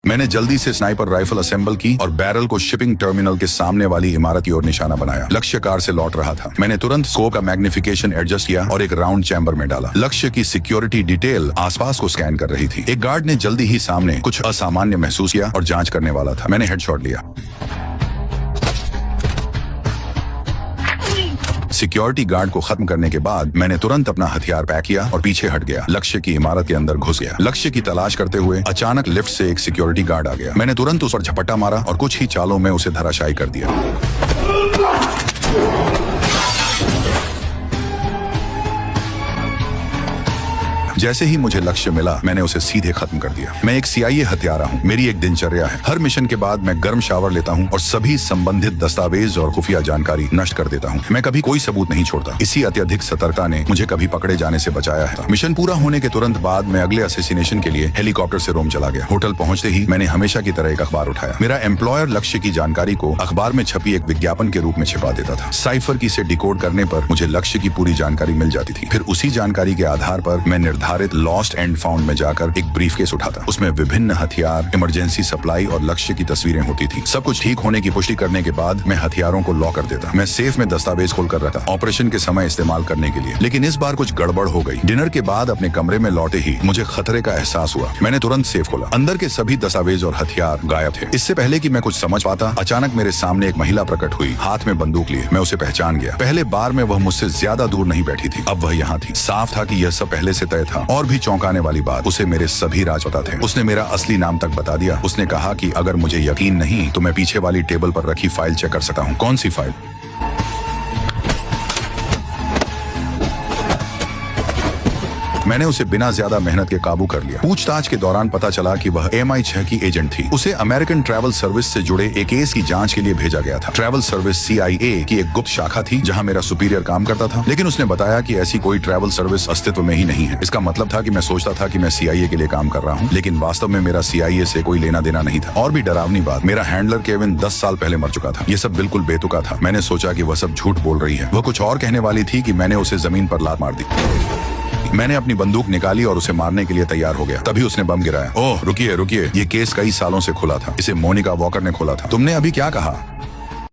मैंने जल्दी से स्नाइपर राइफल असेंबल की और बैरल को शिपिंग टर्मिनल के सामने वाली इमारत की ओर निशाना बनाया। लक्ष्य कार से लौट रहा था। मैंने तुरंत स्कोप का मैग्निफिकेशन एडजस्ट किया और एक राउंड चैम्बर में डाला। लक्ष्य की सिक्योरिटी डिटेल आसपास को स्कैन कर रही थी। एक गार्ड ने जल्दी ही सामने कुछ असामान्य महसूस किया और जांच करने वाला था। मैंने हेडशॉट लिया। सिक्योरिटी गार्ड को खत्म करने के बाद मैंने तुरंत अपना हथियार पैक किया और पीछे हट गया। लक्ष्य की इमारत के अंदर घुस गया। लक्ष्य की तलाश करते हुए अचानक लिफ्ट से एक सिक्योरिटी गार्ड आ गया। मैंने तुरंत उस पर झपट्टा मारा और कुछ ही चालों में उसे धराशायी कर दिया। जैसे ही मुझे लक्ष्य मिला, मैंने उसे सीधे खत्म कर दिया। मैं एक CIA हत्यारा हूँ। मेरी एक दिनचर्या है। हर मिशन के बाद मैं गर्म शावर लेता हूँ और सभी संबंधित दस्तावेज और खुफिया जानकारी नष्ट कर देता हूँ। मैं कभी कोई सबूत नहीं छोड़ता। इसी अत्यधिक सतर्कता ने मुझे कभी पकड़े जाने से बचाया है। मिशन पूरा होने के तुरंत बाद मैं अगले असैसिनेशन के लिए हेलीकॉप्टर से रोम चला गया। होटल पहुंचते ही मैंने हमेशा की तरह एक अखबार उठाया। मेरा एम्प्लॉयर लक्ष्य की जानकारी को अखबार में छपी एक विज्ञापन के रूप में छिपा देता था। साइफर की से डिकोड करने पर मुझे लक्ष्य की पूरी जानकारी मिल जाती थी। फिर उसी जानकारी के आधार पर मैं निर्धारित लॉस्ट एंड फाउंड में जाकर एक ब्रीफकेस उठाता। उसमें विभिन्न हथियार, इमरजेंसी सप्लाई और लक्ष्य की तस्वीरें होती थी। सब कुछ ठीक होने की पुष्टि करने के बाद मैं हथियारों को लॉक कर देता। मैं सेफ में दस्तावेज खोलकर रखा ऑपरेशन के समय इस्तेमाल करने के लिए। लेकिन इस बार कुछ गड़बड़ हो गई। डिनर के बाद अपने कमरे में लौटे ही मुझे खतरे का एहसास हुआ। मैंने तुरंत सेफ खोला। अंदर के सभी दस्तावेज और हथियार गायब थे। इससे पहले कि मैं कुछ समझ पाता, अचानक मेरे सामने एक महिला प्रकट हुई, हाथ में बंदूक लिए। मैं उसे पहचान गया। पहले बार में वह मुझसे ज्यादा दूर नहीं बैठी थी, अब वह यहाँ थी। साफ था कि यह सब पहले से तय था। और भी चौंकाने वाली बात, उसे मेरे सभी राज पता थे। उसने मेरा असली नाम तक बता दिया। उसने कहा कि अगर मुझे यकीन नहीं तो मैं पीछे वाली टेबल पर रखी फाइल चेक कर सकता हूँ। कौन सी फाइल? मैंने उसे बिना ज्यादा मेहनत के काबू कर लिया। पूछताछ के दौरान पता चला कि वह MI6 की एजेंट थी। उसे अमेरिकन ट्रैवल सर्विस से जुड़े एक केस की जांच के लिए भेजा गया था। ट्रैवल सर्विस CIA की एक गुप्त शाखा थी जहां मेरा सुपीरियर काम करता था। लेकिन उसने बताया कि ऐसी कोई ट्रैवल सर्विस अस्तित्व में ही नहीं है। इसका मतलब था कि मैं सोचता था कि मैं CIA के लिए काम कर रहा हूँ, लेकिन वास्तव में मेरा CIA से कोई लेना देना नहीं था। और भी डरावनी बात, मेरा हैंडलर केविन 10 साल पहले मर चुका था। ये सब बिल्कुल बेतुका था। मैंने सोचा कि वह सब झूठ बोल रही है। वह कुछ और कहने वाली थी कि मैंने उसे जमीन पर लात मार दी। मैंने अपनी बंदूक निकाली और उसे मारने के लिए तैयार हो गया। तभी उसने बम गिराया। ओह रुकिए रुकिए, ये केस कई सालों से खुला था। इसे मोनिका वॉकर ने खोला था। तुमने अभी क्या कहा?